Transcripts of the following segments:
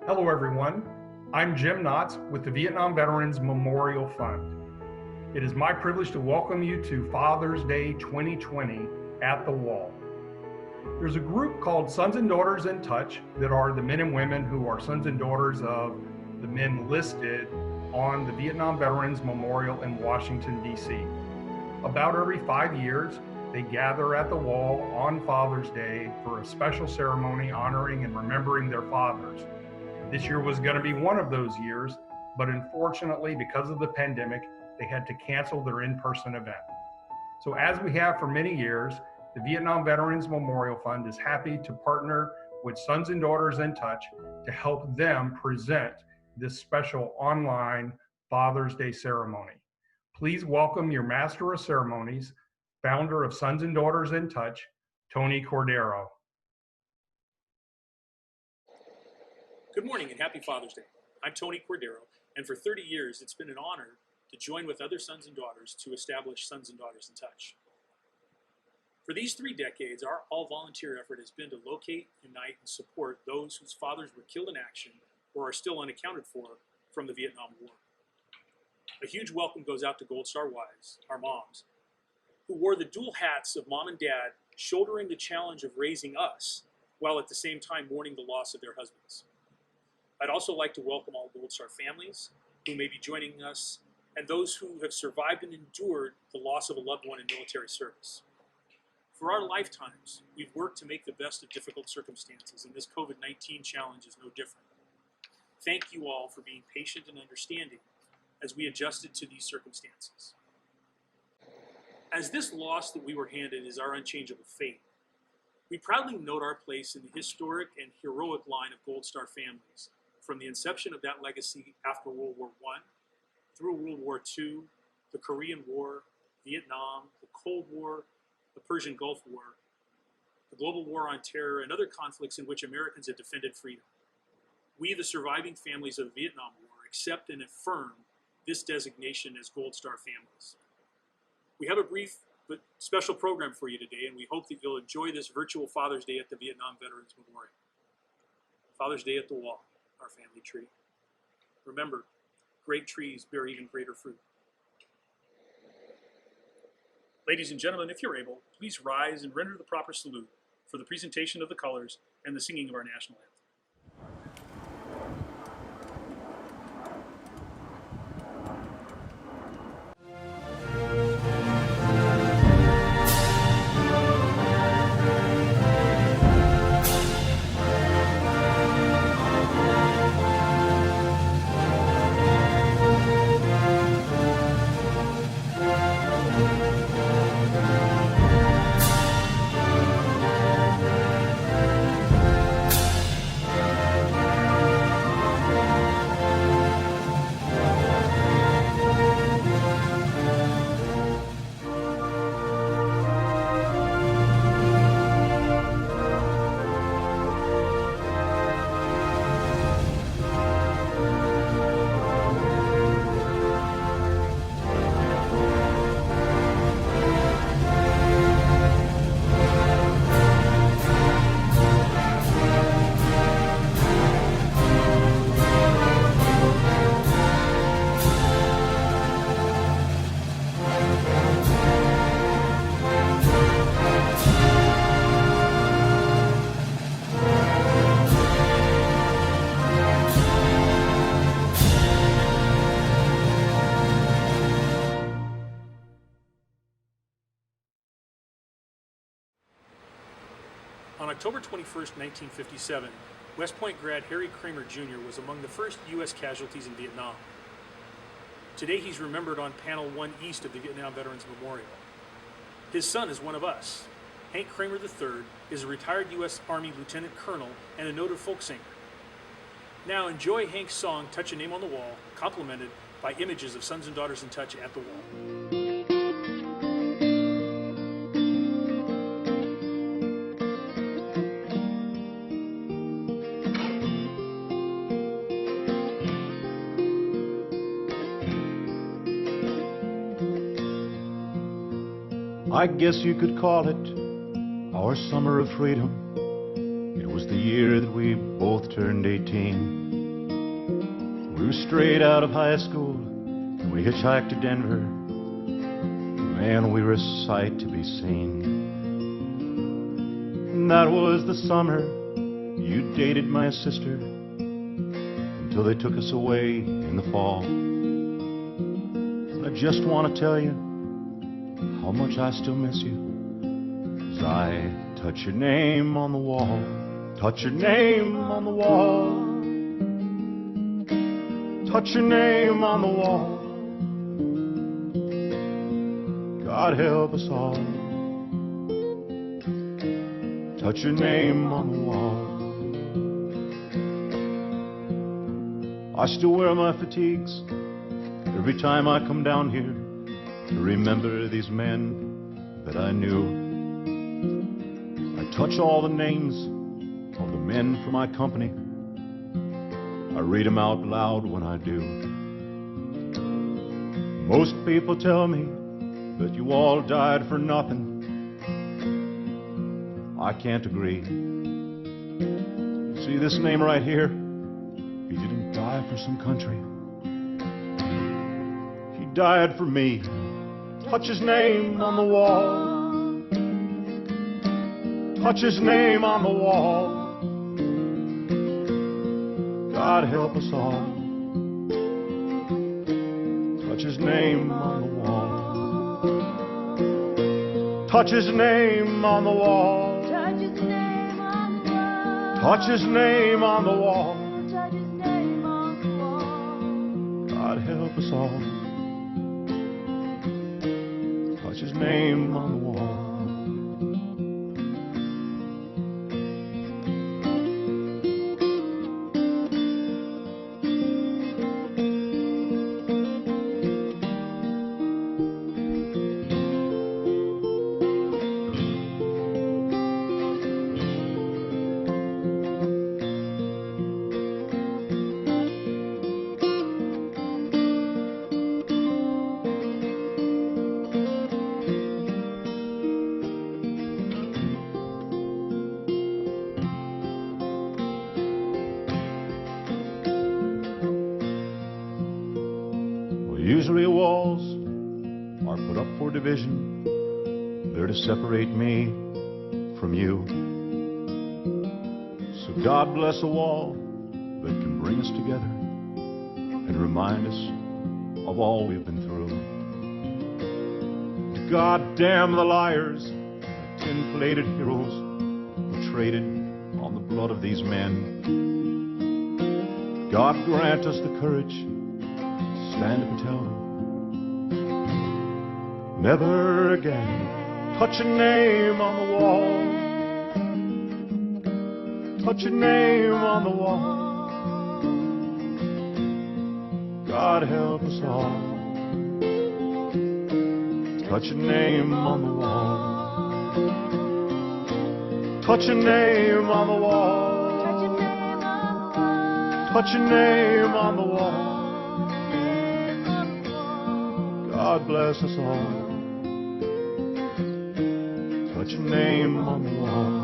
Hello everyone, I'm Jim Knotts with the Vietnam Veterans Memorial Fund. It is my privilege to welcome you to Father's Day 2020 at the Wall. There's a group called Sons and Daughters in Touch that are the men and women who are sons and daughters of the men listed on the Vietnam Veterans Memorial in Washington, D.C. About every 5 years, they gather at the Wall on Father's Day for a special ceremony honoring and remembering their fathers. This year was going to be one of those years, but unfortunately, because of the pandemic, they had to cancel their in-person event. So as we have for many years, the Vietnam Veterans Memorial Fund is happy to partner with Sons and Daughters in Touch to help them present this special online Father's Day ceremony. Please welcome your Master of Ceremonies, founder of Sons and Daughters in Touch, Tony Cordero. Good morning and happy Father's Day. I'm Tony Cordero, and for 30 years it's been an honor to join with other sons and daughters to establish Sons and Daughters in Touch. For these 3 decades, our all-volunteer effort has been to locate, unite, and support those whose fathers were killed in action or are still unaccounted for from the Vietnam War. A huge welcome goes out to Gold Star wives, our moms, who wore the dual hats of mom and dad, shouldering the challenge of raising us, while at the same time mourning the loss of their husbands. I'd also like to welcome all Gold Star families who may be joining us and those who have survived and endured the loss of a loved one in military service. For our lifetimes, we've worked to make the best of difficult circumstances, and this COVID-19 challenge is no different. Thank you all for being patient and understanding as we adjusted to these circumstances. As this loss that we were handed is our unchangeable fate, we proudly note our place in the historic and heroic line of Gold Star families, from the inception of that legacy after World War I, through World War II, the Korean War, Vietnam, the Cold War, the Persian Gulf War, the global war on terror, and other conflicts in which Americans have defended freedom. We, the surviving families of the Vietnam War, accept and affirm this designation as Gold Star families. We have a brief but special program for you today, and we hope that you'll enjoy this virtual Father's Day at the Vietnam Veterans Memorial. Father's Day at the Wall, our family tree. Remember, great trees bear even greater fruit. Ladies and gentlemen, if you're able, please rise and render the proper salute for the presentation of the colors and the singing of our national anthem. On October 21st, 1957, West Point grad Harry Kramer Jr. was among the first U.S. casualties in Vietnam. Today he's remembered on Panel 1 east of the Vietnam Veterans Memorial. His son is one of us. Hank Kramer III is a retired U.S. Army Lieutenant Colonel and a noted folk singer. Now enjoy Hank's song, Touch a Name on the Wall, complemented by images of Sons and Daughters in Touch at the Wall. I guess you could call it our summer of freedom. It was was the year that we both turned 18. We were straight out of high school, and we hitchhiked to Denver. Man, we were a sight to be seen. And that was the summer you dated my sister, until they took us away in the fall. And I just want to tell you how much I still miss you, as I touch your name on the wall, touch your name on the wall, touch your name on the wall. God help us all. Touch your name on the wall. I still wear my fatigues every time I come down here to remember these men that I knew. I touch all the names of the men from my company. I read them out loud when I do. Most people tell me that you all died for nothing. I can't agree. See this name right here? He didn't die for some country. He died for me. Touch his name on the wall. Touch his name on the wall. God help us all. Touch his name on the wall. Touch his name on the wall. Touch his name on the wall. Touch his name on the wall. Touch his name on the wall. God help us all. Touch his name on the wall. Usually walls are put up for division. They're to separate me from you. So God bless a wall that can bring us together and remind us of all we've been through. God damn the liars and the tin-plated heroes who traded on the blood of these men. God grant us the courage stand up and tell them, never again. Touch a name on the wall. Touch a name on the wall. God help us all. Touch a name on the wall. Touch a name on the wall. Touch a name on the wall. God bless us all. Touch a name on the wall.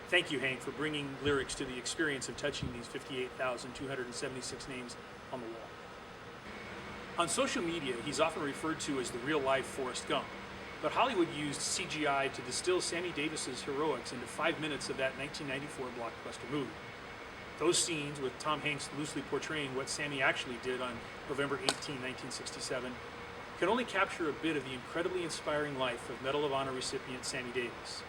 Thank you, Hank, for bringing lyrics to the experience of touching these 58,276 names on the wall. On social media, he's often referred to as the real-life Forrest Gump, but Hollywood used CGI to distill Sammy Davis's heroics into 5 minutes of that 1994 blockbuster movie. Those scenes, with Tom Hanks loosely portraying what Sammy actually did on November 18, 1967, can only capture a bit of the incredibly inspiring life of Medal of Honor recipient Sammy Davis.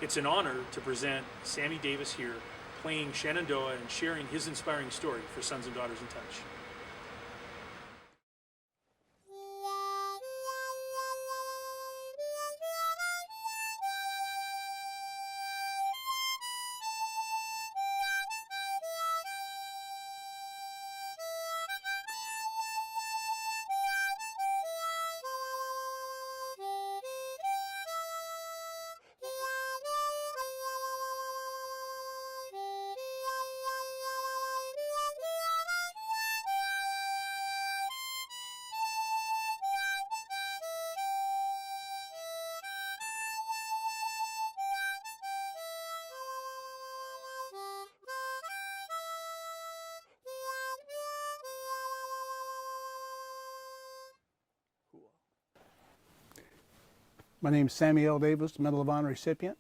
It's an honor to present Sammy Davis here, playing Shenandoah and sharing his inspiring story for Sons and Daughters in Touch. My name is Sammy Davis, Medal of Honor recipient.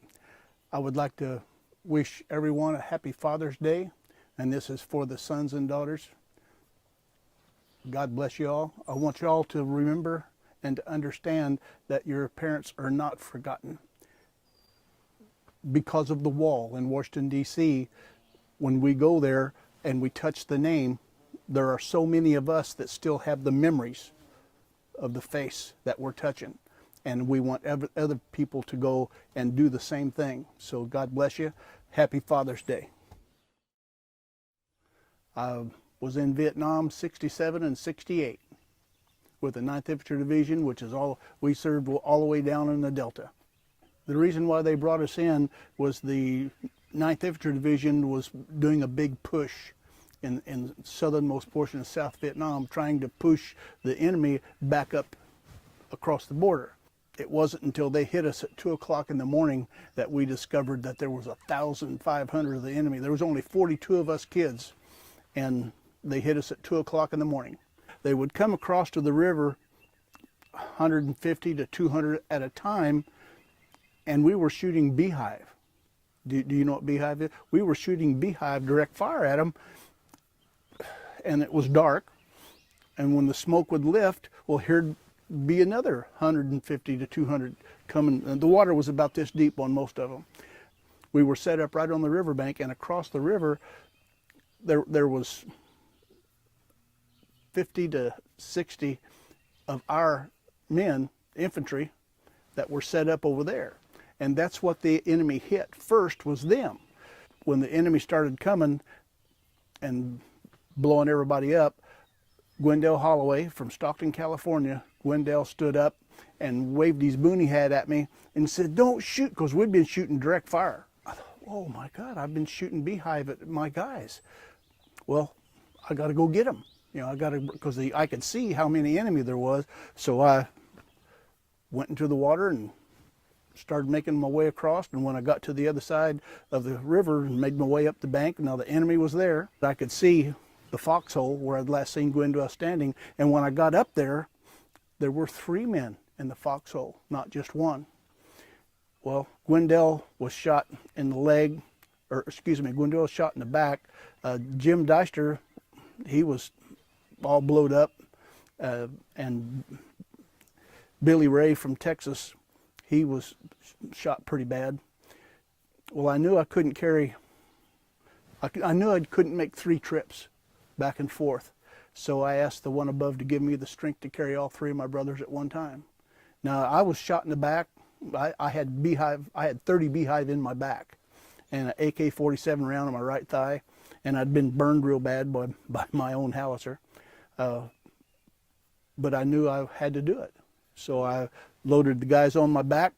I would like to wish everyone a happy Father's Day, and this is for the sons and daughters. God bless you all. I want you all to remember and to understand that your parents are not forgotten. Because of the wall in Washington, D.C., when we go there and we touch the name, there are so many of us that still have the memories of the face that we're touching. And we want other people to go and do the same thing. So God bless you. Happy Father's Day. I was in Vietnam 67 and 68 with the 9th Infantry Division, which is all, we served all the way down in the Delta. The reason why they brought us in was the 9th Infantry Division was doing a big push in southernmost portion of South Vietnam, trying to push the enemy back up across the border. It wasn't until they hit us at 2 o'clock in the morning that we discovered that there was 1,500 of the enemy. There was only 42 of us kids, and they hit us at 2 o'clock in the morning. They would come across to the river 150 to 200 at a time, and we were shooting beehive. Do you know what beehive is? We were shooting beehive direct fire at them, and it was dark, and when the smoke would lift, well, here'd be another 150 to 200 coming. And the water was about this deep on most of them. We were set up right on the riverbank, and across the river there was 50 to 60 of our men, infantry, that were set up over there. And that's what the enemy hit first, was them. When the enemy started coming and blowing everybody up, Gwendell Holloway from Stockton, California, Gwendell stood up and waved his boonie hat at me and said, "Don't shoot," because we'd been shooting direct fire. I thought, oh my God, I've been shooting beehive at my guys. Well, I got to go get them. You know, I got to, because I could see how many enemy there was. So I went into the water and started making my way across. And when I got to the other side of the river and made my way up the bank, now the enemy was there. I could see the foxhole where I'd last seen Gwendell standing. And when I got up there, there were 3 men in the foxhole, not just one. Well, Gwendell was shot in the leg, or excuse me, Gwendell was shot in the back. Jim Deister, he was all blowed up, and Billy Ray from Texas, he was shot pretty bad. Well, I knew I couldn't carry, I knew I couldn't make 3 trips back and forth. So I asked the one above to give me the strength to carry all 3 of my brothers at one time. Now, I was shot in the back. I had 30 beehive in my back and an AK-47 round on my right thigh, and I'd been burned real bad by my own howitzer. But I knew I had to do it. So I loaded the guys on my back.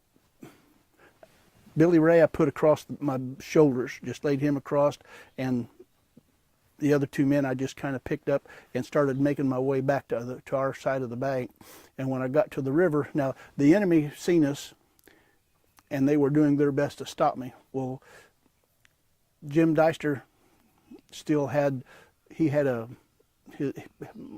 Billy Ray I put across my shoulders, just laid him across, and the other 2 men I just kind of picked up and started making my way back to our side of the bank. And when I got to the river, now the enemy seen us and they were doing their best to stop me. Well, Jim Deister still had, I don't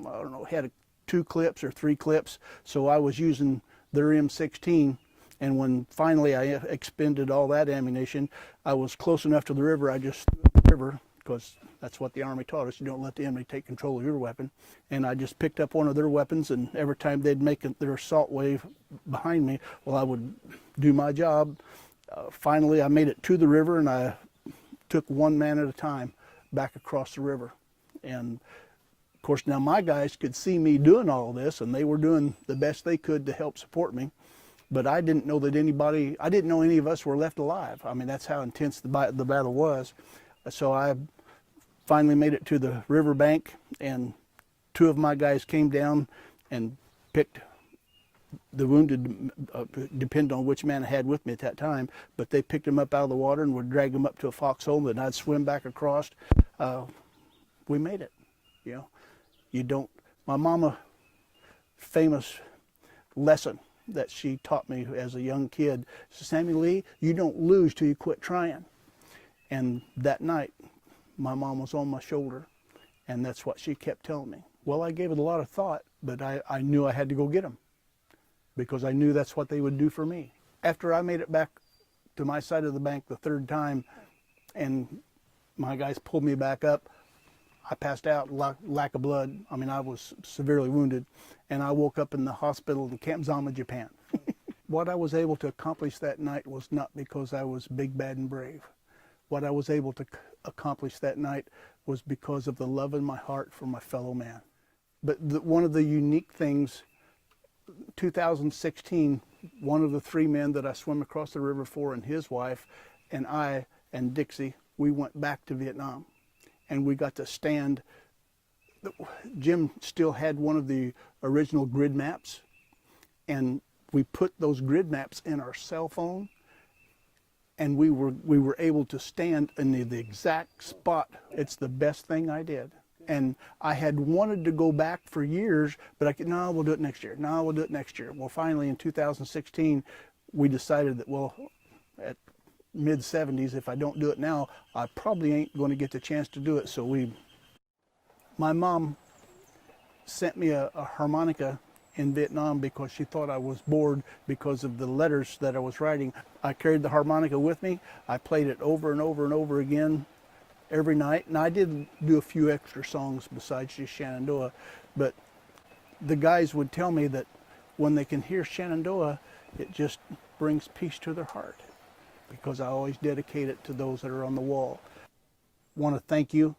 know, had 2 clips or 3 clips, so I was using their M16. And when finally I expended all that ammunition, I was close enough to the river, I just threw it in the river, because that's what the Army taught us. You don't let the enemy take control of your weapon. And I just picked up one of their weapons, and every time they'd make their assault wave behind me, well, I would do my job. Finally, I made it to the river, and I took 1 man at a time back across the river. And of course, now my guys could see me doing all this, and they were doing the best they could to help support me. But I didn't know that I didn't know any of us were left alive. I mean, that's how intense the battle was. So I finally made it to the riverbank, and 2 of my guys came down and picked the wounded, depending on which man I had with me at that time, but they picked them up out of the water and would drag them up to a foxhole, and I'd swim back across. We made it, you know. You don't, my mama, famous lesson that she taught me as a young kid, Sammy Lee, you don't lose till you quit trying. And that night, my mom was on my shoulder, and that's what she kept telling me. Well, I gave it a lot of thought, but I knew I had to go get them because I knew that's what they would do for me. After I made it back to my side of the bank the third time, and my guys pulled me back up, I passed out, lack of blood. I mean, I was severely wounded, and I woke up in the hospital in Camp Zama, Japan. What I was able to accomplish that night was not because I was big, bad, and brave. What I was able to accomplish that night was because of the love in my heart for my fellow man. But one of the unique things, 2016, one of the 3 men that I swam across the river for, and his wife, and I and Dixie, we went back to Vietnam. And we got to stand. Jim still had one of the original grid maps, and we put those grid maps in our cell phone, and we were able to stand in the exact spot. It's the best thing I did. And I had wanted to go back for years, but I could, no, we'll do it next year. No, we'll do it next year. Well, finally in 2016, we decided that, well, at mid-70s, if I don't do it now, I probably ain't going to get the chance to do it. So my mom sent me a harmonica in Vietnam because she thought I was bored because of the letters that I was writing. I carried the harmonica with me. I played it over and over and over again every night, and I did do a few extra songs besides just Shenandoah, but the guys would tell me that when they can hear Shenandoah, it just brings peace to their heart, because I always dedicate it to those that are on the wall. Want to thank you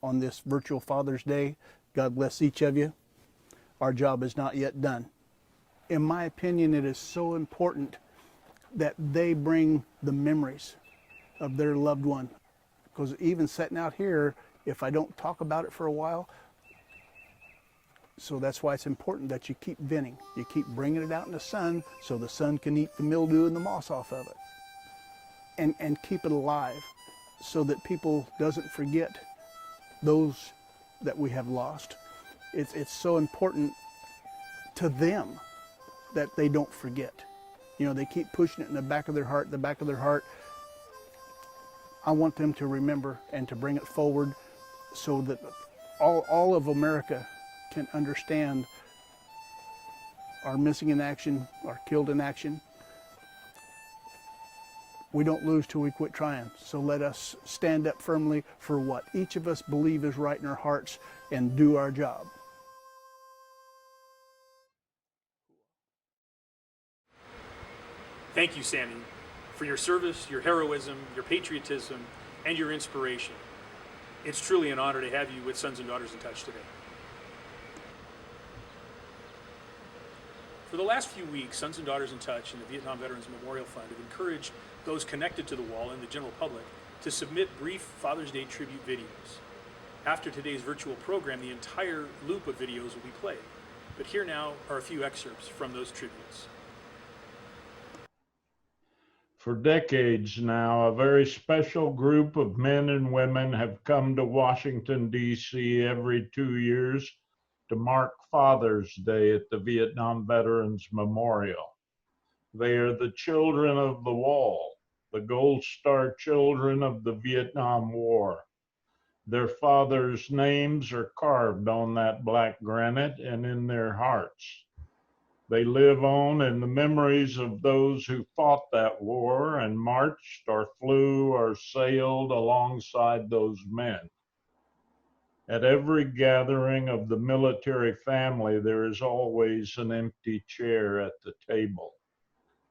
on this virtual Father's Day. God bless each of you. Our job is not yet done. In my opinion, it is so important that they bring the memories of their loved one, because even sitting out here, if I don't talk about it for a while, so that's why it's important that you keep venting. You keep bringing it out in the sun so the sun can eat the mildew and the moss off of it. And keep it alive so that people doesn't forget those that we have lost. It's so important to them that they don't forget. You know, they keep pushing it in the back of their heart, the back of their heart. I want them to remember and to bring it forward so that all of America can understand our missing in action, our killed in action. We don't lose till we quit trying. So let us stand up firmly for what each of us believe is right in our hearts and do our job. Thank you, Sammy, for your service, your heroism, your patriotism, and your inspiration. It's truly an honor to have you with Sons and Daughters in Touch today. For the last few weeks, Sons and Daughters in Touch and the Vietnam Veterans Memorial Fund have encouraged those connected to the wall and the general public to submit brief Father's Day tribute videos. After today's virtual program, the entire loop of videos will be played. But here now are a few excerpts from those tributes. For decades now, a very special group of men and women have come to Washington, D.C. every 2 years to mark Father's Day at the Vietnam Veterans Memorial. They are the children of the wall, the Gold Star children of the Vietnam War. Their fathers' names are carved on that black granite and in their hearts. They live on in the memories of those who fought that war and marched or flew or sailed alongside those men. At every gathering of the military family, there is always an empty chair at the table,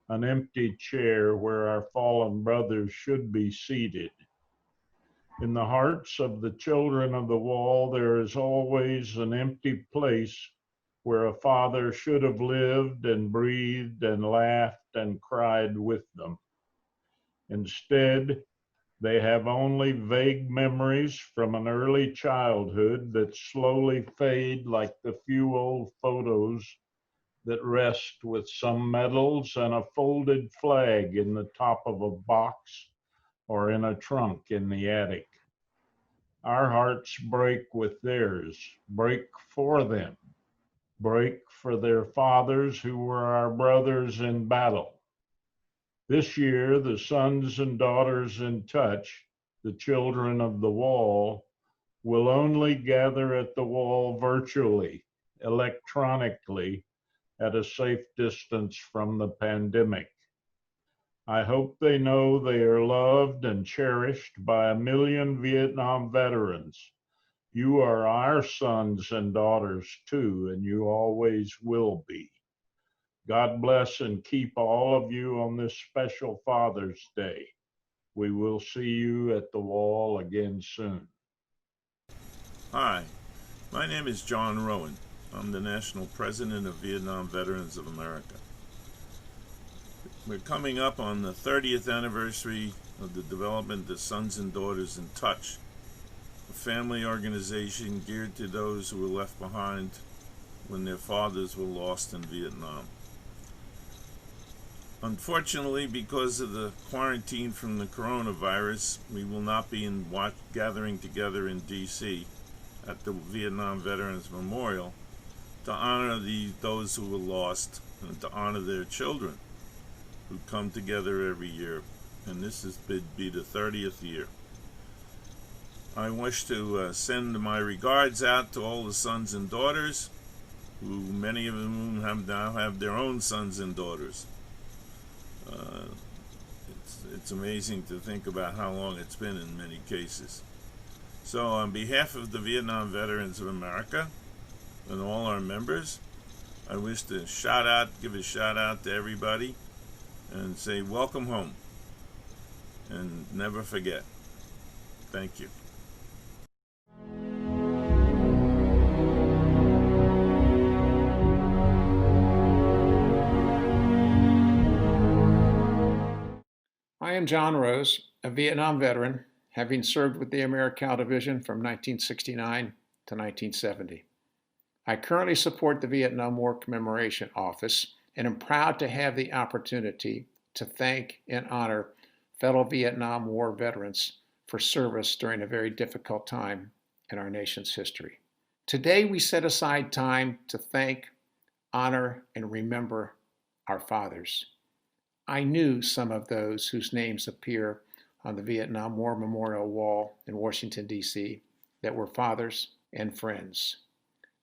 an empty chair where our fallen brothers should be seated. In the hearts of the children of the wall, there is always an empty place where a father should have lived and breathed and laughed and cried with them. Instead, they have only vague memories from an early childhood that slowly fade like the few old photos that rest with some medals and a folded flag in the top of a box or in a trunk in the attic. Our hearts break with theirs, break for them, break for their fathers who were our brothers in battle. This year, the Sons and Daughters in Touch, the children of the wall, will only gather at the wall virtually, electronically, at a safe distance from the pandemic. I hope they know they are loved and cherished by 1 million Vietnam veterans. You are our sons and daughters too, and you always will be. God bless and keep all of you on this special Father's Day. We will see you at the wall again soon. Hi, my name is John Rowan. I'm the National President of Vietnam Veterans of America. We're coming up on the 30th anniversary of the development of Sons and Daughters in Touch, a family organization geared to those who were left behind when their fathers were lost in Vietnam. Unfortunately, because of the quarantine from the coronavirus, we will not be gathering together in D.C. at the Vietnam Veterans Memorial to honor those who were lost and to honor their children who come together every year. And this has be the 30th year. I wish to send my regards out to all the sons and daughters, who many of them now have their own sons and daughters. It's amazing to think about how long it's been in many cases. So on behalf of the Vietnam Veterans of America and all our members, I wish to give a shout out to everybody and say welcome home and never forget. Thank you. I am John Rose, a Vietnam veteran, having served with the AmeriCal Division from 1969 to 1970. I currently support the Vietnam War Commemoration Office and am proud to have the opportunity to thank and honor fellow Vietnam War veterans for service during a very difficult time in our nation's history. Today, we set aside time to thank, honor, and remember our fathers. I knew some of those whose names appear on the Vietnam War Memorial Wall in Washington, D.C., that were fathers and friends.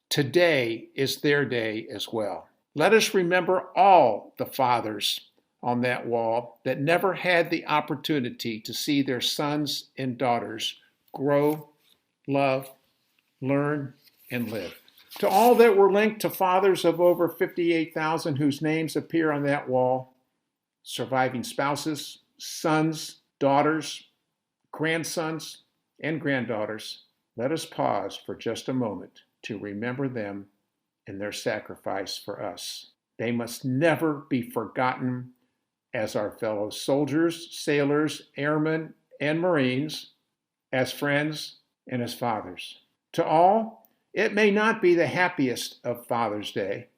Today is their day as well. Let us remember all the fathers on that wall that never had the opportunity to see their sons and daughters grow, love, learn, and live. To all that were linked to fathers of over 58,000 whose names appear on that wall, surviving spouses, sons, daughters, grandsons, and granddaughters, let us pause for just a moment to remember them and their sacrifice for us. They must never be forgotten as our fellow soldiers, sailors, airmen, and Marines, as friends, and as fathers. To all, it may not be the happiest of Father's Day,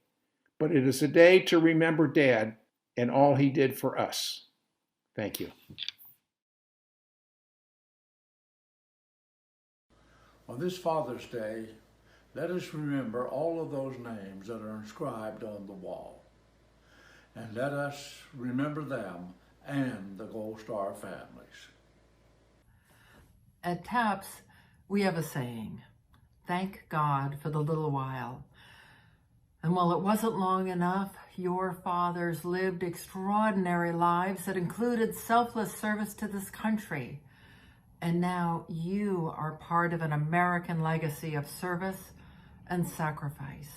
but it is a day to remember Dad and all he did for us. Thank you. On this Father's Day, let us remember all of those names that are inscribed on the wall. And let us remember them and the Gold Star families. At TAPS, we have a saying, thank God for the little while. And while it wasn't long enough, your fathers lived extraordinary lives that included selfless service to this country. And now you are part of an American legacy of service and sacrifice.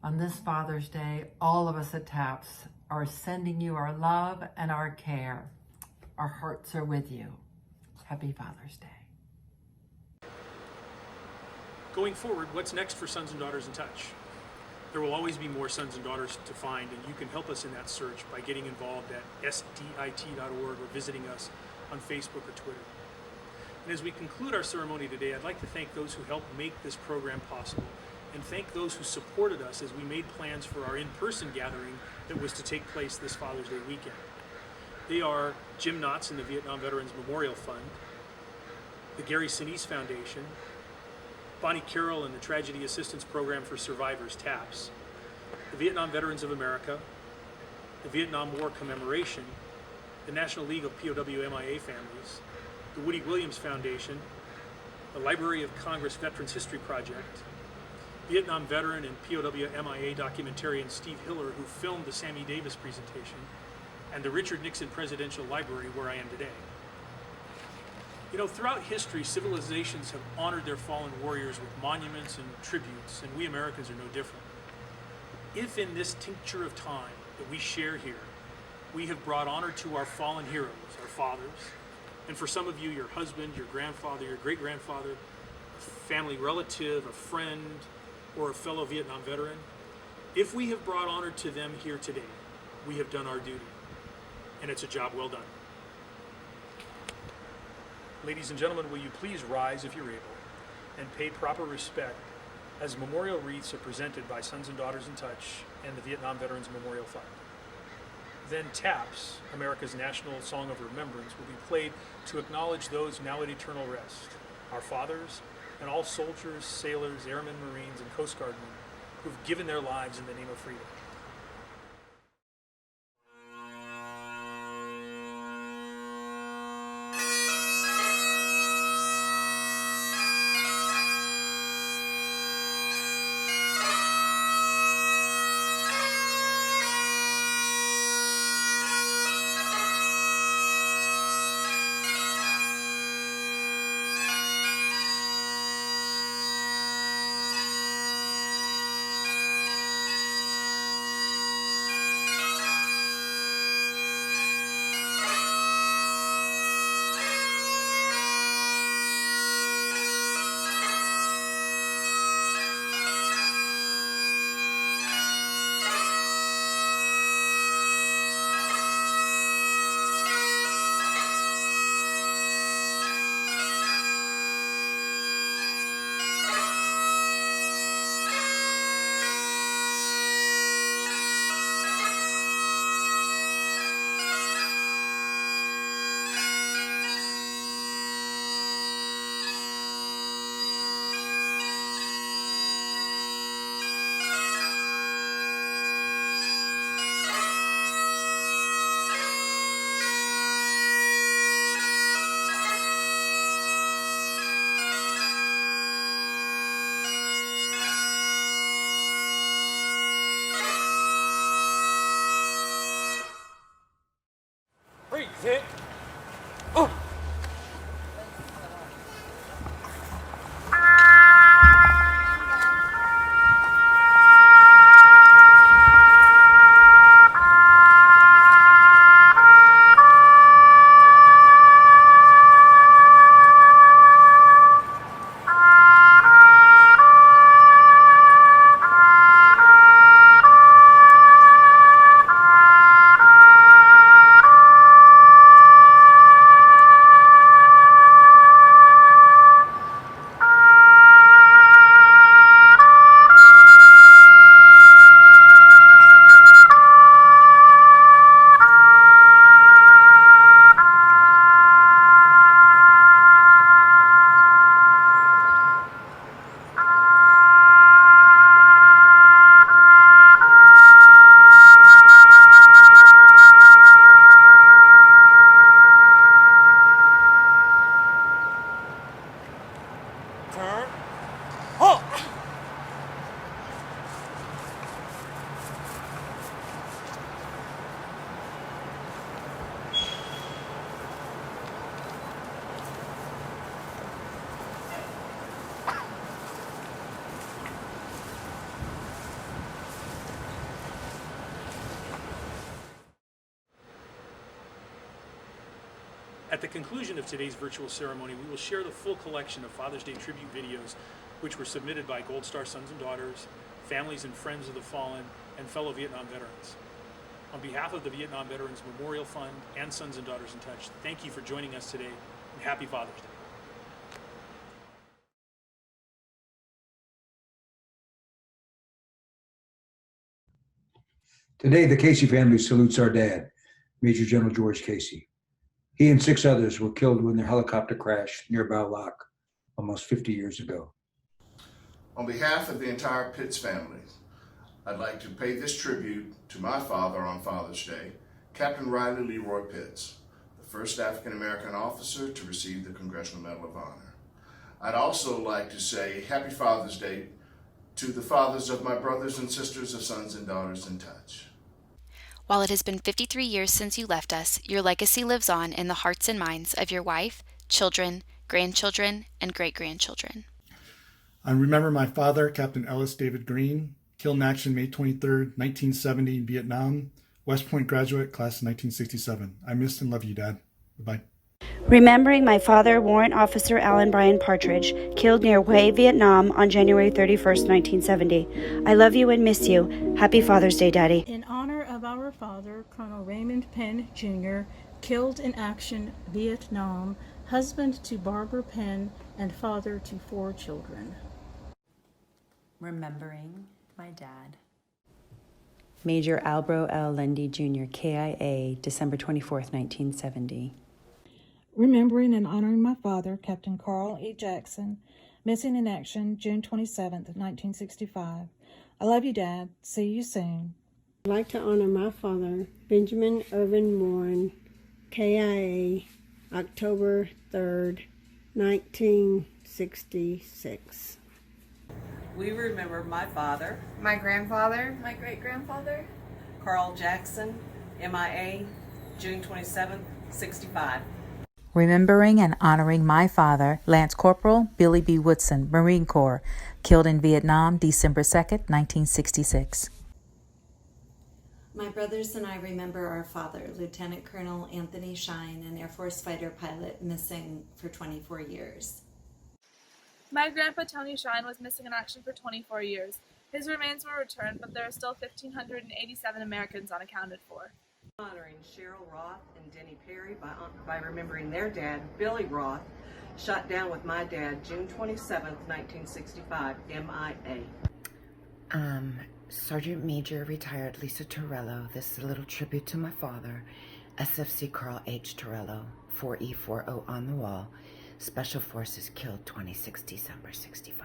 On this Father's Day, all of us at TAPS are sending you our love and our care. Our hearts are with you. Happy Father's Day. Going forward, what's next for Sons and Daughters in Touch? There will always be more sons and daughters to find, and you can help us in that search by getting involved at SDIT.org or visiting us on Facebook or Twitter. And as we conclude our ceremony today, I'd like to thank those who helped make this program possible, and thank those who supported us as we made plans for our in-person gathering that was to take place this Father's Day weekend. They are Jim Knotts and the Vietnam Veterans Memorial Fund, the Gary Sinise Foundation, Bonnie Carroll and the Tragedy Assistance Program for Survivors, TAPS, the Vietnam Veterans of America, the Vietnam War Commemoration, the National League of POW MIA Families, the Woody Williams Foundation, the Library of Congress Veterans History Project, Vietnam veteran and POW MIA documentarian Steve Hiller, who filmed the Sammy Davis presentation, and the Richard Nixon Presidential Library where I am today. You know, throughout history, civilizations have honored their fallen warriors with monuments and tributes, and we Americans are no different. If in this tincture of time that we share here, we have brought honor to our fallen heroes, our fathers, and for some of you, your husband, your grandfather, your great-grandfather, a family relative, a friend, or a fellow Vietnam veteran, if we have brought honor to them here today, we have done our duty, and it's a job well done. Ladies and gentlemen, will you please rise if you're able and pay proper respect as memorial wreaths are presented by Sons and Daughters in Touch and the Vietnam Veterans Memorial Fund. Then Taps, America's national song of remembrance, will be played to acknowledge those now at eternal rest, our fathers and all soldiers, sailors, airmen, Marines, and Coast Guardmen who've given their lives in the name of freedom. Sit. Oh. At the conclusion of today's virtual ceremony, we will share the full collection of Father's Day tribute videos which were submitted by Gold Star Sons and Daughters, families and friends of the fallen, and fellow Vietnam veterans. On behalf of the Vietnam Veterans Memorial Fund and Sons and Daughters in Touch, thank you for joining us today, and happy Father's Day. Today, the Casey family salutes our dad, Major General George Casey. He and 6 others were killed when their helicopter crashed near Bow Lock almost 50 years ago. On behalf of the entire Pitts family, I'd like to pay this tribute to my father on Father's Day, Captain Riley Leroy Pitts, the first African-American officer to receive the Congressional Medal of Honor. I'd also like to say Happy Father's Day to the fathers of my brothers and sisters of Sons and Daughters in Touch. While it has been 53 years since you left us, your legacy lives on in the hearts and minds of your wife, children, grandchildren, and great-grandchildren. I remember my father, Captain Ellis David Green, killed in action May 23rd, 1970 in Vietnam, West Point graduate, class of 1967. I miss and love you, Dad. Bye-bye. Remembering my father, Warrant Officer Alan Bryan Partridge, killed near Hue, Vietnam on January 31st, 1970. I love you and miss you. Happy Father's Day, Daddy. In honor of our father, Colonel Raymond Penn, Jr., killed in action, Vietnam, husband to Barbara Penn, and father to 4 children. Remembering my dad. Major Albro L. Lundy, Jr., KIA, December 24th, 1970. Remembering and honoring my father, Captain Carl E. Jackson, missing in action, June 27th, 1965. I love you, Dad. See you soon. I'd like to honor my father, Benjamin Irvin Warren, KIA, October 3rd, 1966. We remember my father, my grandfather, my great-grandfather, Carl Jackson, MIA, June 27th, 65. Remembering and honoring my father, Lance Corporal Billy B. Woodson, Marine Corps, killed in Vietnam, December 2nd, 1966. My brothers and I remember our father, Lieutenant Colonel Anthony Shine, an Air Force fighter pilot, missing for 24 years. My grandpa Tony Shine was missing in action for 24 years. His remains were returned, but there are still 1,587 Americans unaccounted for. Honoring Cheryl Roth and Denny Perry by remembering their dad, Billy Roth, shot down with my dad June 27th, 1965, MIA. Sergeant Major retired Lisa Torello. This is a little tribute to my father, SFC Carl H. Torello, 4E40 on the wall. Special Forces killed 26 December 65.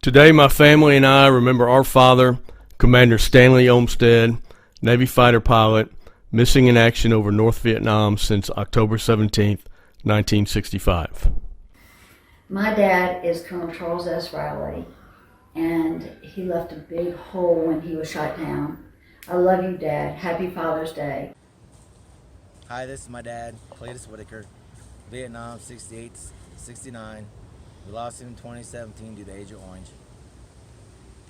Today, my family and I remember our father, Commander Stanley Olmsted, Navy fighter pilot, missing in action over North Vietnam since October 17th, 1965. My dad is Colonel Charles S. Riley, and he left a big hole when he was shot down. I love you, Dad. Happy Father's Day. Hi, this is my dad, Cletus Whitaker, Vietnam, 68, 69. We lost him in 2017 due to Agent Orange.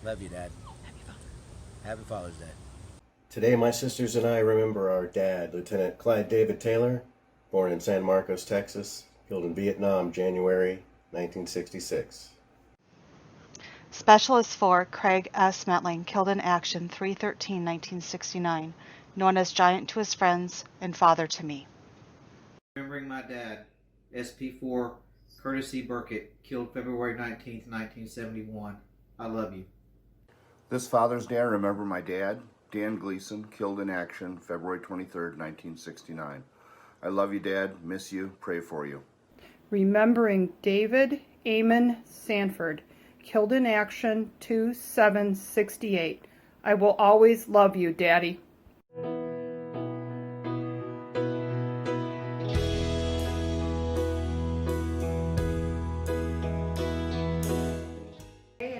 Love you, Dad. Happy Father's Day. Today, my sisters and I remember our dad, Lieutenant Clyde David Taylor, born in San Marcos, Texas, killed in Vietnam, January 1966. Specialist 4, Craig S. Metling, killed in action 3/13/1969, known as Giant to his friends and father to me. Remembering my dad, SP4, Curtis E. Burkett, killed February 19th, 1971. I love you. This Father's Day, I remember my dad, Dan Gleason, killed in action February 23rd, 1969. I love you, Dad. Miss you. Pray for you. Remembering David Amon Sanford, killed in action 2/7/68. I will always love you, Daddy.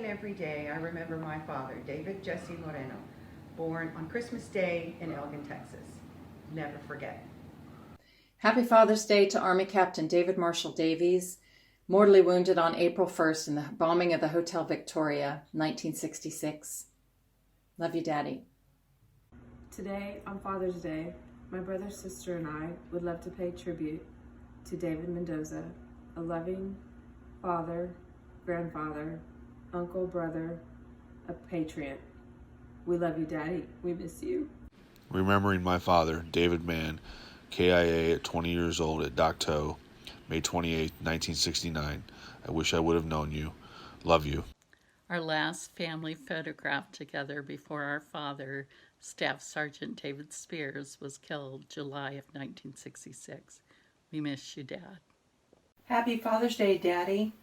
Every day I remember my father, David Jesse Moreno, born on Christmas Day in Elgin, Texas. Never forget. Happy Father's Day to Army Captain David Marshall Davies, mortally wounded on April 1st in the bombing of the Hotel Victoria, 1966. Love you, Daddy. Today, on Father's Day, my brother, sister, and I would love to pay tribute to David Mendoza, a loving father, grandfather, uncle, brother, a patriot. We love you, Daddy. We miss you. Remembering my father, David Mann, KIA at 20 years old at Dak To, May 28, 1969. I wish I would have known you. Love you. Our last family photograph together before our father, Staff Sergeant David Spears, was killed July of 1966. We miss you, Dad. Happy Father's Day, Daddy.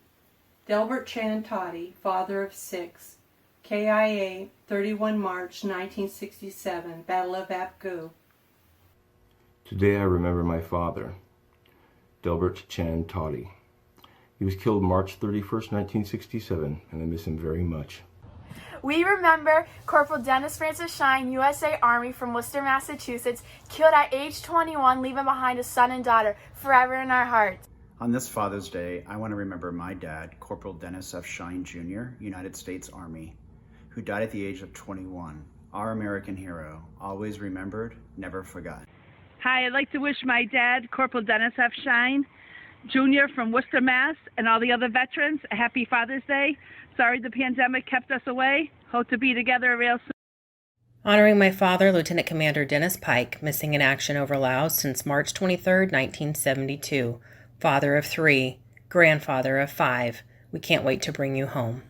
Delbert Chan Toddy, father of 6, KIA, 31 March 1967, Battle of Apgu. Today I remember my father, Delbert Chan Toddy. He was killed March 31st, 1967, and I miss him very much. We remember Corporal Dennis Francis Shine, USA Army from Worcester, Massachusetts, killed at age 21, leaving behind a son and daughter, forever in our hearts. On this Father's Day, I want to remember my dad, Corporal Dennis F. Shine Jr., United States Army, who died at the age of 21. Our American hero, always remembered, never forgotten. Hi, I'd like to wish my dad, Corporal Dennis F. Shine Jr. from Worcester, Mass., and all the other veterans a happy Father's Day. Sorry the pandemic kept us away. Hope to be together real soon. Honoring my father, Lieutenant Commander Dennis Pike, missing in action over Laos since March 23, 1972. Father of 3, grandfather of 5. We can't wait to bring you home.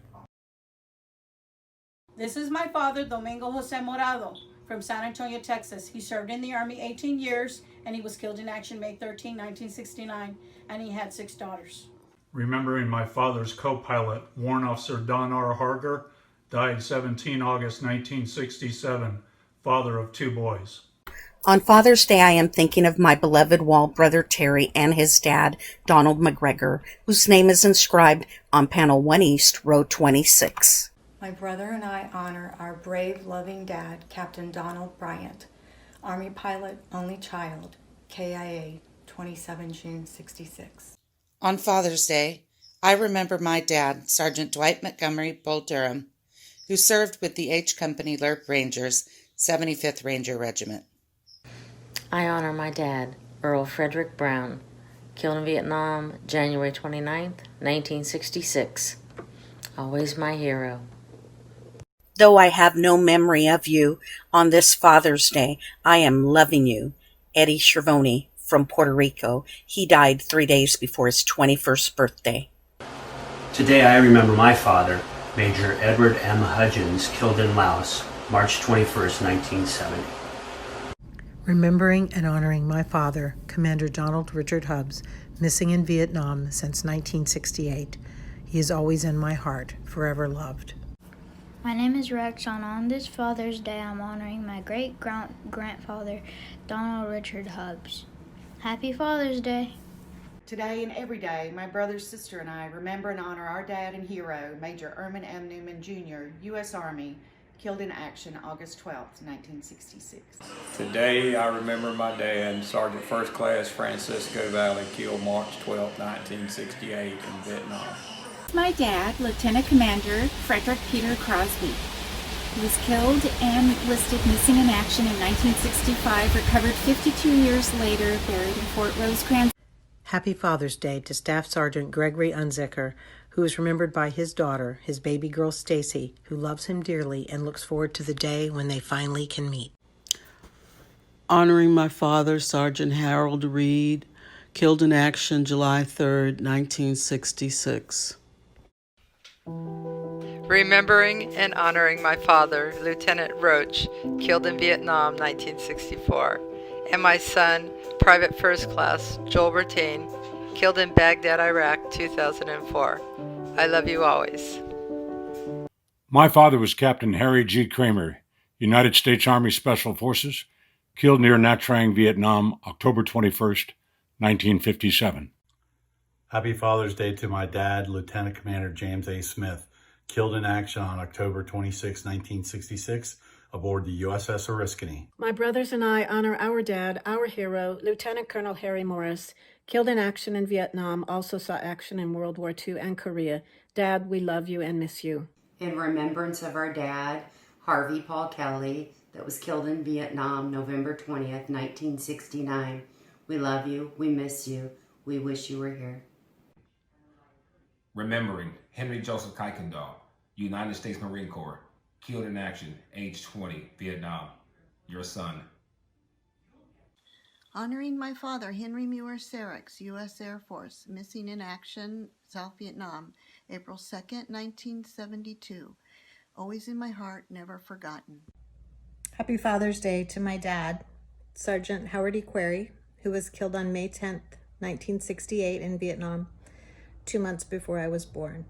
This is my father, Domingo Jose Morado, from San Antonio, Texas. He served in the Army 18 years, and he was killed in action May 13, 1969, and he had 6 daughters. Remembering my father's co-pilot, Warrant Officer Don R. Harger, died 17 August 1967, father of 2 boys. On Father's Day, I am thinking of my beloved Wall brother Terry and his dad, Donald McGregor, whose name is inscribed on panel 1 East, row 26. My brother and I honor our brave, loving dad, Captain Donald Bryant, Army pilot, only child, KIA, 27 June 66. On Father's Day, I remember my dad, Sergeant Dwight Montgomery Bull Durham, who served with the H Company Lerp Rangers, 75th Ranger Regiment. I honor my dad, Earl Frederick Brown, killed in Vietnam, January 29th, 1966. Always my hero. Though I have no memory of you on this Father's Day, I am loving you. Eddie Schiavone from Puerto Rico. He died 3 days before his 21st birthday. Today I remember my father, Major Edward M. Hudgens, killed in Laos, March 21st, 1970. Remembering and honoring my father, Commander Donald Richard Hubbs, missing in Vietnam since 1968. He is always in my heart, forever loved. My name is Rex, and on this Father's Day, I'm honoring my great-grandfather, Donald Richard Hubbs. Happy Father's Day. Today and every day, my brother, sister, and I remember and honor our dad and hero, Major Erman M. Newman, Jr., U.S. Army, killed in action August 12, 1966. Today, I remember my dad, Sergeant First Class Francisco Valley, killed March 12, 1968 in Vietnam. My dad, Lieutenant Commander Frederick Peter Crosby. He was killed and listed missing in action in 1965, recovered 52 years later, buried in Fort Rosecrans. Happy Father's Day to Staff Sergeant Gregory Unzicker, who is remembered by his daughter, his baby girl Stacy, who loves him dearly and looks forward to the day when they finally can meet. Honoring my father, Sergeant Harold Reed, killed in action July 3rd, 1966. Remembering and honoring my father, Lieutenant Roach, killed in Vietnam, 1964, and my son, Private First Class Joel Bertain, killed in Baghdad, Iraq, 2004. I love you always. My father was Captain Harry G. Kramer, United States Army Special Forces, killed near Nha Trang, Vietnam, October 21st, 1957. Happy Father's Day to my dad, Lieutenant Commander James A. Smith, killed in action on October 26, 1966, aboard the USS Oriskany. My brothers and I honor our dad, our hero, Lieutenant Colonel Harry Morris, killed in action in Vietnam, also saw action in World War II and Korea. Dad, we love you and miss you. In remembrance of our dad, Harvey Paul Kelly, that was killed in Vietnam, November 20th, 1969. We love you, we miss you, we wish you were here. Remembering Henry Joseph Kuykendall, United States Marine Corps, killed in action, age 20, Vietnam. Your son. Honoring my father, Henry Muir Serix, U.S. Air Force, missing in action, South Vietnam, April 2nd, 1972. Always in my heart, never forgotten. Happy Father's Day to my dad, Sergeant Howard E. Query, who was killed on May 10th, 1968 in Vietnam, 2 months before I was born.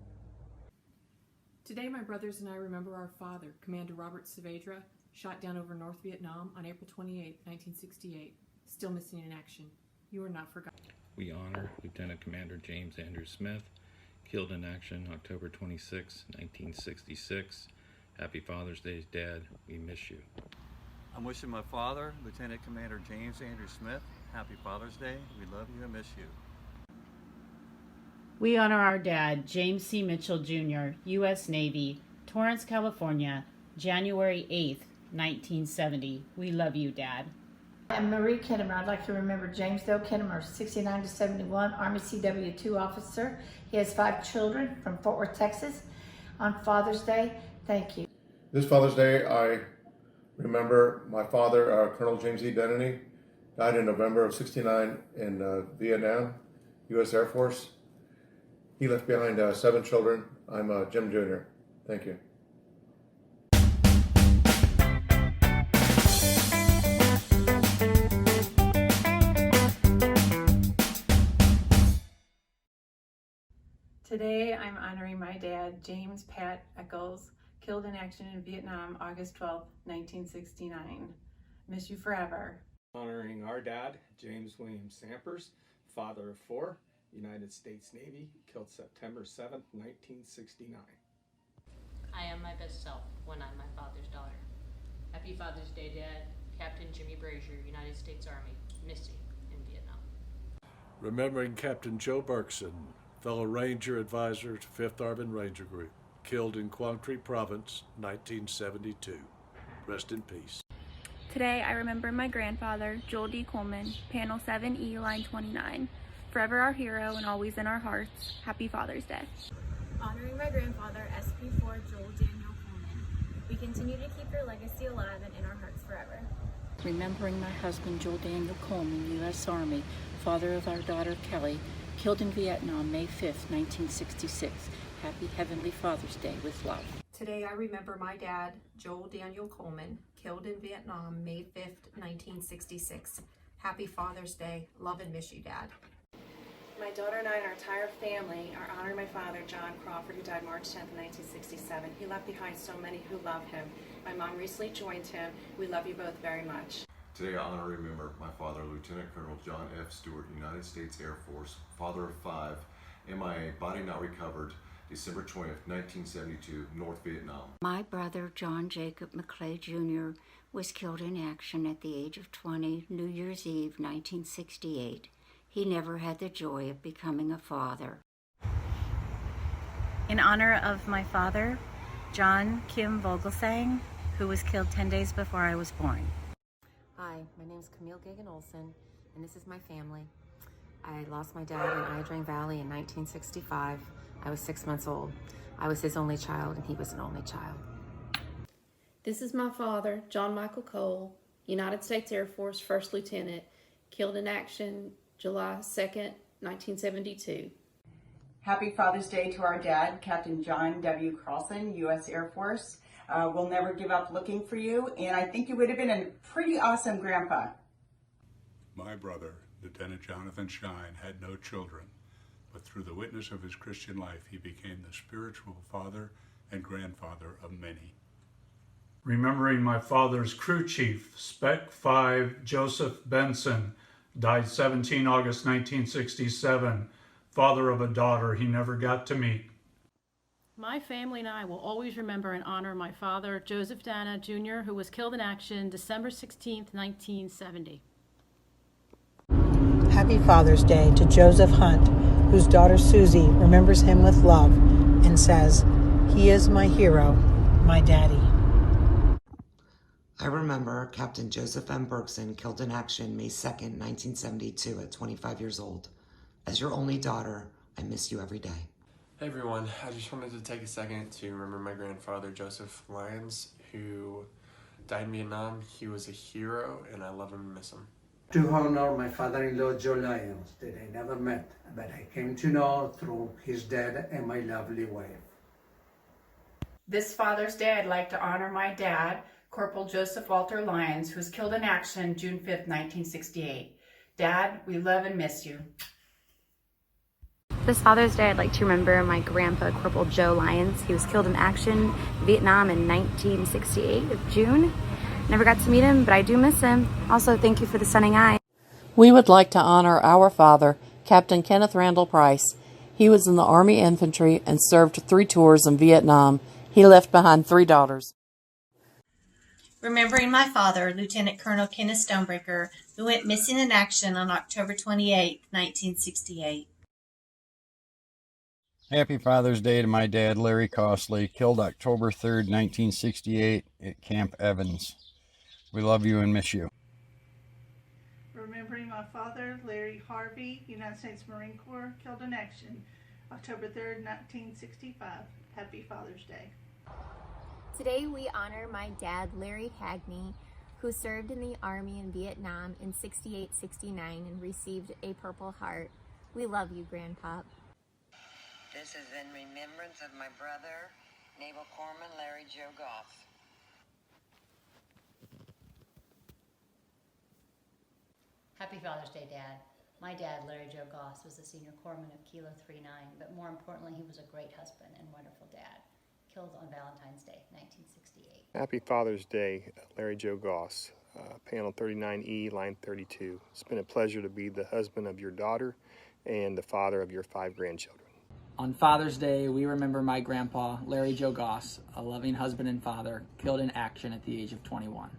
Today, my brothers and I remember our father, Commander Robert Saavedra, shot down over North Vietnam on April 28, 1968, still missing in action. You are not forgotten. We honor Lieutenant Commander James Andrew Smith, killed in action October 26, 1966, Happy Father's Day, Dad. We miss you. I'm wishing my father, Lieutenant Commander James Andrew Smith, happy Father's Day. We love you and miss you. We honor our dad, James C. Mitchell, Jr., U.S. Navy, Torrance, California, January 8th, 1970. We love you, Dad. I'm Marie Kittimer. I'd like to remember James Dale Kittimer, 69 to 71, Army CW2 officer. He has 5 children from Fort Worth, Texas. On Father's Day, thank you. This Father's Day, I remember my father, Colonel James E. Denneny, died in November of 69 in Vietnam, U.S. Air Force. He left behind 7 children. I'm Jim Jr. Thank you. Today, I'm honoring my dad, James Pat Eccles, killed in action in Vietnam, August 12, 1969. Miss you forever. Honoring our dad, James William Sampers, father of 4, United States Navy, killed September 7th, 1969. I am my best self when I'm my father's daughter. Happy Father's Day, Dad. Captain Jimmy Brazier, United States Army, missing in Vietnam. Remembering Captain Joe Berkson, fellow Ranger Advisor to 5th Army Ranger Group, killed in Quang Tri Province, 1972. Rest in peace. Today, I remember my grandfather, Joel D. Coleman, Panel 7E, Line 29. Forever our hero and always in our hearts. Happy Father's Day. Honoring my grandfather, SP4 Joel Daniel Coleman. We continue to keep your legacy alive and in our hearts forever. Remembering my husband, Joel Daniel Coleman, U.S. Army, father of our daughter, Kelly, killed in Vietnam, May 5th, 1966. Happy Heavenly Father's Day with love. Today I remember my dad, Joel Daniel Coleman, killed in Vietnam, May 5th, 1966. Happy Father's Day. Love and miss you, Dad. My daughter and I and our entire family are honoring my father, John Crawford, who died March 10th, 1967. He left behind so many who love him. My mom recently joined him. We love you both very much. Today I honor and remember my father, Lieutenant Colonel John F. Stewart, United States Air Force, father of 5, MIA, body not recovered, December 20th, 1972, North Vietnam. My brother, John Jacob McClay Jr., was killed in action at the age of 20, New Year's Eve, 1968. He never had the joy of becoming a father. In honor of my father, John Kim Vogelsang, who was killed 10 days before I was born. Hi, my name is Camille Gagan-Olson, and this is my family. I lost my dad in Iodine Valley in 1965. I was 6 months old. I was his only child, and he was an only child. This is my father, John Michael Cole, United States Air Force First Lieutenant, killed in action July 2nd, 1972. Happy Father's Day to our dad, Captain John W. Carlson, U.S. Air Force. We'll never give up looking for you, and I think you would have been a pretty awesome grandpa. My brother, Lieutenant Jonathan Shine, had no children, but through the witness of his Christian life, he became the spiritual father and grandfather of many. Remembering my father's crew chief, Spec 5 Joseph Benson, died 17 August 1967, father of a daughter he never got to meet. My family and I will always remember and honor my father, Joseph Dana Jr., who was killed in action December 16th, 1970. Happy Father's Day to Joseph Hunt, whose daughter Susie remembers him with love and says, "He is my hero, my daddy." I remember Captain Joseph M. Berkson, killed in action May 2nd, 1972 at 25 years old. As your only daughter, I miss you every day. Hey everyone, I just wanted to take a second to remember my grandfather, Joseph Lyons, who died in Vietnam. He was a hero, and I love him and miss him. To honor my father-in-law, Joe Lyons, that I never met, but I came to know through his dad and my lovely wife. This Father's Day, I'd like to honor my dad, Corporal Joseph Walter Lyons, who was killed in action June 5th, 1968. Dad, we love and miss you. This Father's Day, I'd like to remember my grandpa, Corporal Joe Lyons. He was killed in action in Vietnam in 1968 of June. Never got to meet him, but I do miss him. Also, thank you for the stunning eye. We would like to honor our father, Captain Kenneth Randall Price. He was in the Army Infantry and served 3 tours in Vietnam. He left behind 3 daughters. Remembering my father, Lieutenant Colonel Kenneth Stonebreaker, who went missing in action on October 28, 1968. Happy Father's Day to my dad, Larry Costley, killed October 3rd, 1968 at Camp Evans. We love you and miss you. Remembering my father, Larry Harvey, United States Marine Corps, killed in action, October 3rd, 1965. Happy Father's Day. Today we honor my dad, Larry Hagney, who served in the Army in Vietnam in 68-69 and received a Purple Heart. We love you, Grandpop. This is in remembrance of my brother, Naval Corpsman Larry Joe Goff. Happy Father's Day, Dad. My dad, Larry Joe Goss, was the senior corpsman of Kilo 39, but more importantly, he was a great husband and wonderful dad. Killed on Valentine's Day, 1968. Happy Father's Day, Larry Joe Goss, panel 39E, line 32. It's been a pleasure to be the husband of your daughter and the father of your 5 grandchildren. On Father's Day, we remember my grandpa, Larry Joe Goss, a loving husband and father, killed in action at the age of 21.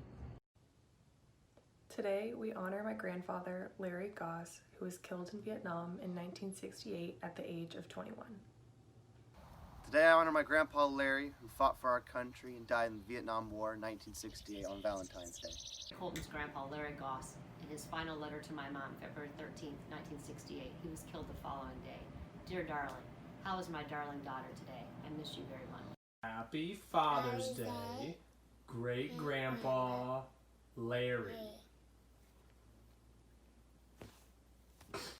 Today, we honor my grandfather, Larry Goss, who was killed in Vietnam in 1968 at the age of 21. Today, I honor my grandpa, Larry, who fought for our country and died in the Vietnam War in 1968 on Valentine's Day. Colton's grandpa, Larry Goss, in his final letter to my mom, February 13th, 1968, he was killed the following day. Dear darling, how is my darling daughter today? I miss you very much. Happy Father's Day, great grandpa, Larry.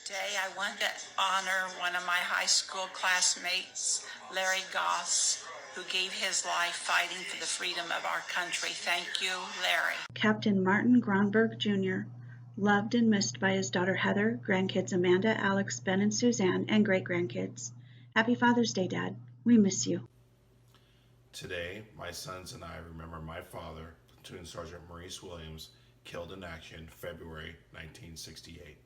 Today I want to honor one of my high school classmates, Larry Goss, who gave his life fighting for the freedom of our country. Thank you, Larry. Captain Martin Gronberg Jr., loved and missed by his daughter Heather, grandkids Amanda, Alex, Ben, and Suzanne, and great-grandkids. Happy Father's Day, Dad. We miss you. Today, my sons and I remember my father, Platoon Sergeant Maurice Williams, killed in action February 1968.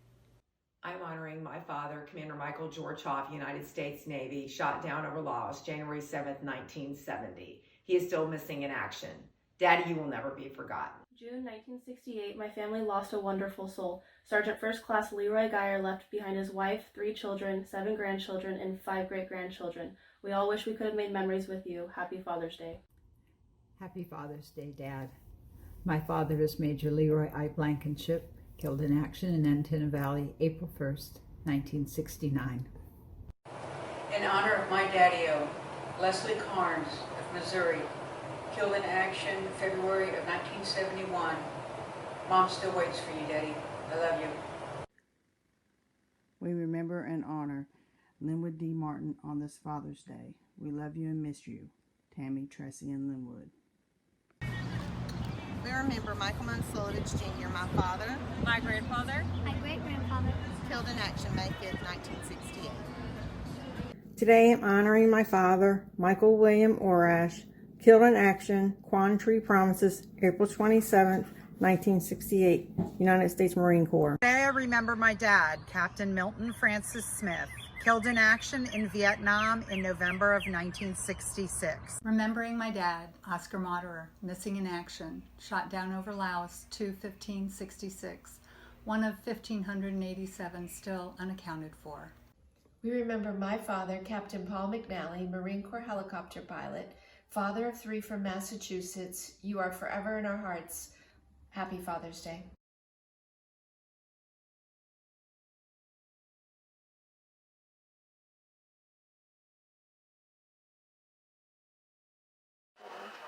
I'm honoring my father, Commander Michael George Hoff, United States Navy, shot down over Laos, January 7th, 1970. He is still missing in action. Daddy, you will never be forgotten. June 1968, my family lost a wonderful soul. Sergeant First Class Leroy Geyer left behind his wife, 3 children, 7 grandchildren, and 5 great-grandchildren. We all wish we could have made memories with you. Happy Father's Day. Happy Father's Day, Dad. My father is Major Leroy I. Blankenship, killed in action in Antenna Valley, April 1st, 1969. In honor of my daddy-o, Leslie Carnes of Missouri, killed in action February of 1971. Mom still waits for you, Daddy. I love you. We remember and honor Linwood D. Martin on this Father's Day. We love you and miss you. Tammy, Tracy, and Linwood. We remember Michael Monsolovich Jr., my father, my grandfather, my great-grandfather, killed in action May 5th, 1968. Today I'm honoring my father, Michael William Orash, killed in action, Quan Tree Promises, April 27th, 1968, United States Marine Corps. Today I remember my dad, Captain Milton Francis Smith, killed in action in Vietnam in November of 1966. Remembering my dad, Oscar Moderer, missing in action, shot down over Laos 2/15/66, one of 1,587 still unaccounted for. We remember my father, Captain Paul McNally, Marine Corps helicopter pilot, father of 3 from Massachusetts. You are forever in our hearts. Happy Father's Day.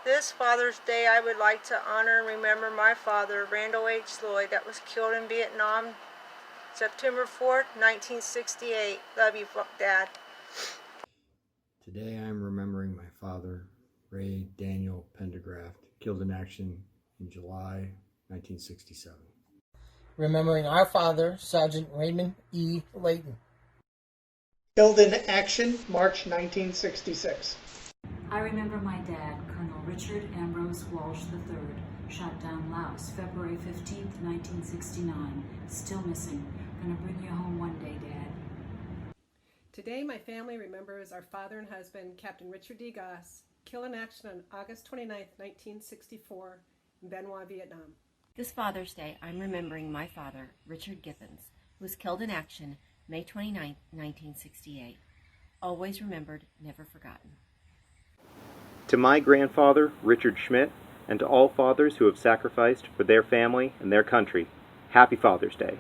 This Father's Day, I would like to honor and remember my father, Randall H. Lloyd, that was killed in Vietnam, September 4th, 1968. Love you, Dad. Today I'm remembering my father, Ray Daniel Pendergraft, killed in action in July 1967. Remembering our father, Sergeant Raymond E. Layton, killed in action March 1966. I remember my dad, Colonel Richard Ambrose Walsh III, shot down Laos, February 15th, 1969. Still missing. Gonna bring you home one day, Dad. Today, my family remembers our father and husband, Captain Richard D. Goss, killed in action on August 29, 1964, in Ben Hoa, Vietnam. This Father's Day, I'm remembering my father, Richard Gibbons, who was killed in action May 29, 1968. Always remembered, never forgotten. To my grandfather, Richard Schmidt, and to all fathers who have sacrificed for their family and their country, Happy Father's Day.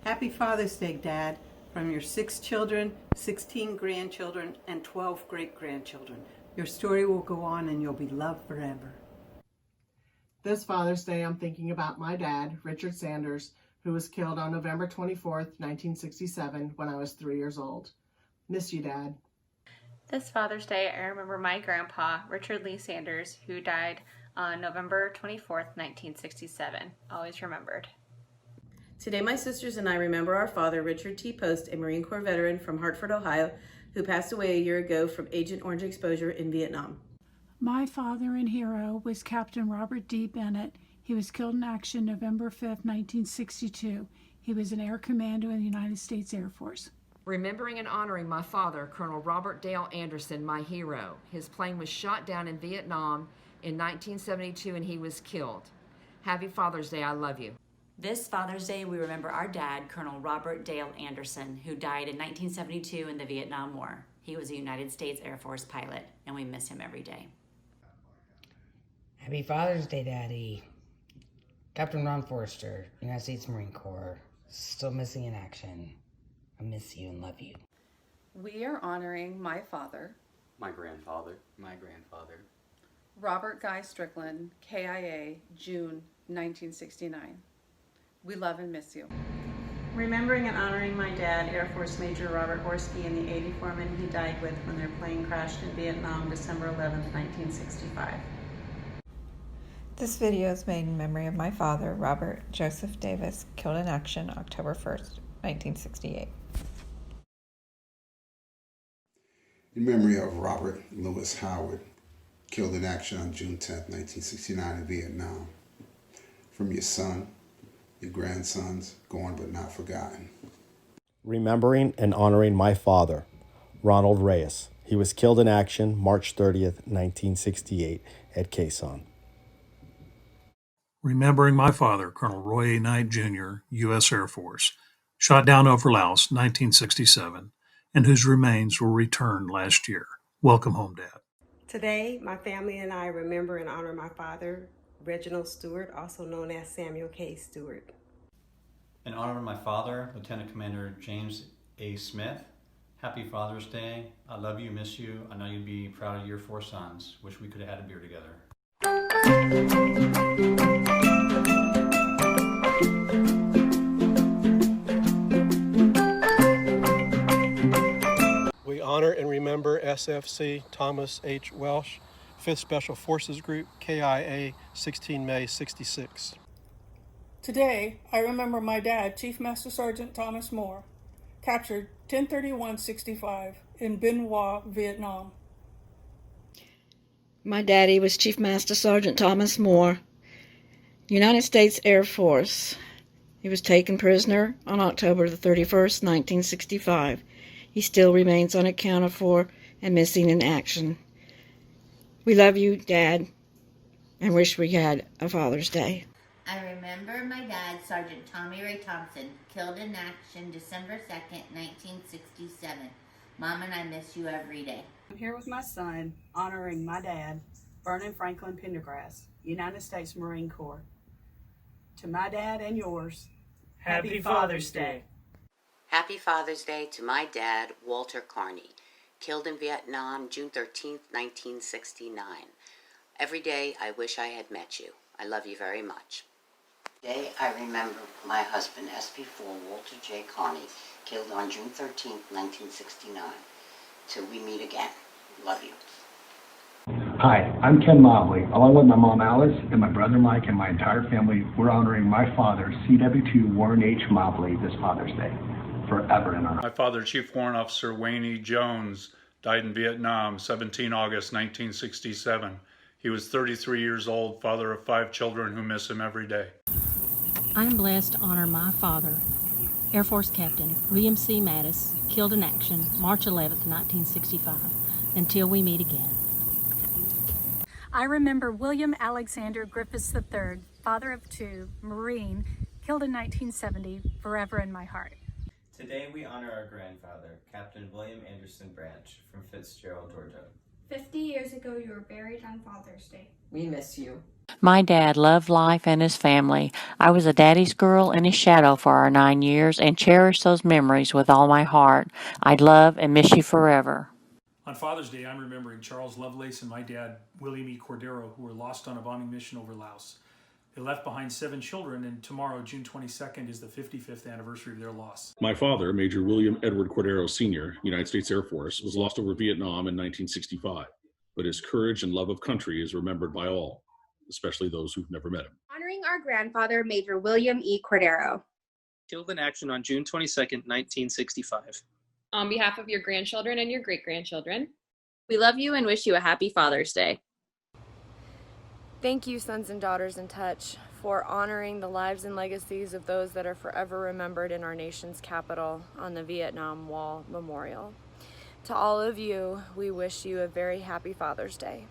Happy Father's Day, Dad, from your 6 children, 16 grandchildren, and 12 great-grandchildren. Your story will go on and you'll be loved forever. This Father's Day, I'm thinking about my dad, Richard Sanders, who was killed on November 24th, 1967, when I was 3 years old. Miss you, Dad. This Father's Day, I remember my grandpa, Richard Lee Sanders, who died on November 24th, 1967. Always remembered. Today, my sisters and I remember our father, Richard T. Post, a Marine Corps veteran from Hartford, Ohio, who passed away a year ago from Agent Orange exposure in Vietnam. My father and hero was Captain Robert D. Bennett. He was killed in action November 5th, 1962. He was an air commando in the United States Air Force. Remembering and honoring my father, Colonel Robert Dale Anderson, my hero. His plane was shot down in Vietnam in 1972 and he was killed. Happy Father's Day, I love you. This Father's Day, we remember our dad, Colonel Robert Dale Anderson, who died in 1972 in the Vietnam War. He was a United States Air Force pilot, and we miss him every day. Happy Father's Day, Daddy. Captain Ron Forrester, United States Marine Corps, still missing in action. I miss you and love you. We are honoring my father, my grandfather, Robert Guy Strickland, KIA, June 1969. We love and miss you. Remembering and honoring my dad, Air Force Major Robert Horsky, and the 80 foreman he died with when their plane crashed in Vietnam, December 11, 1965. This video is made in memory of my father, Robert Joseph Davis, killed in action October 1st, 1968. In memory of Robert Lewis Howard, killed in action on June 10, 1969 in Vietnam. From your son, your grandsons, gone but not forgotten. Remembering and honoring my father, Ronald Reyes. He was killed in action March 30th, 1968 at Quezon. Remembering my father, Colonel Roy A. Knight, Jr., U.S. Air Force, shot down over Laos, 1967, and whose remains were returned last year. Welcome home, Dad. Today, my family and I remember and honor my father, Reginald Stewart, also known as Samuel K. Stewart. In honor of my father, Lieutenant Commander James A. Smith, happy Father's Day. I love you, miss you. I know you'd be proud of your 4 sons. Wish we could have had a beer together. We honor and remember SFC Thomas H. Welsh, 5th Special Forces Group, KIA, 16 May 66. Today, I remember my dad, Chief Master Sergeant Thomas Moore, captured 10/31/65 in Ben Hoa, Vietnam. My daddy was Chief Master Sergeant Thomas Moore, United States Air Force. He was taken prisoner on October the 31st, 1965. He still remains unaccounted for and missing in action. We love you, Dad, and wish we had a Father's Day. I remember my dad, Sergeant Tommy Ray Thompson, killed in action December 2nd, 1967. Mom and I miss you every day. I'm here with my son, honoring my dad, Vernon Franklin Pendergrass, United States Marine Corps. To my dad and yours, Happy Father's Day. Happy Father's Day to my dad, Walter Carney, killed in Vietnam, June 13th, 1969. Every day, I wish I had met you. I love you very much. Today, I remember my husband, SP4 Walter J. Carney, killed on June 13th, 1969. Till we meet again. Love you. Hi, I'm Ken Mobley. Along with my mom Alice and my brother Mike and my entire family, we're honoring my father, CW2 Warren H. Mobley, this Father's Day. Forever in our... My father, Chief Warrant Officer Wayne E. Jones, died in Vietnam, 17 August 1967. He was 33 years old, father of 5 children who miss him every day. I'm blessed to honor my father, Air Force Captain William C. Mattis, killed in action March 11, 1965. Until we meet again. I remember William Alexander Griffiths III, father of two, Marine, killed in 1970, forever in my heart. Today we honor our grandfather, Captain William Anderson Branch from Fitzgerald, Georgia. 50 years ago, you were buried on Father's Day. We miss you. My dad loved life and his family. I was a daddy's girl and his shadow for our 9 years and cherish those memories with all my heart. I love and miss you forever. On Father's Day, I'm remembering Charles Lovelace and my dad, William E. Cordero, who were lost on a bombing mission over Laos. They left behind 7 children, and tomorrow, June 22nd, is the 55th anniversary of their loss. My father, Major William Edward Cordero Sr., United States Air Force, was lost over Vietnam in 1965, but his courage and love of country is remembered by all, especially those who've never met him. Honoring our grandfather, Major William E. Cordero. Killed in action on June 22nd, 1965. On behalf of your grandchildren and your great-grandchildren, we love you and wish you a happy Father's Day. Thank you, Sons and Daughters in Touch, for honoring the lives and legacies of those that are forever remembered in our nation's capital on the Vietnam Wall Memorial. To all of you, we wish you a very happy Father's Day.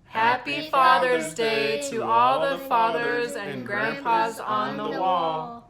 Happy Father's Day to all the fathers and grandpas on the wall.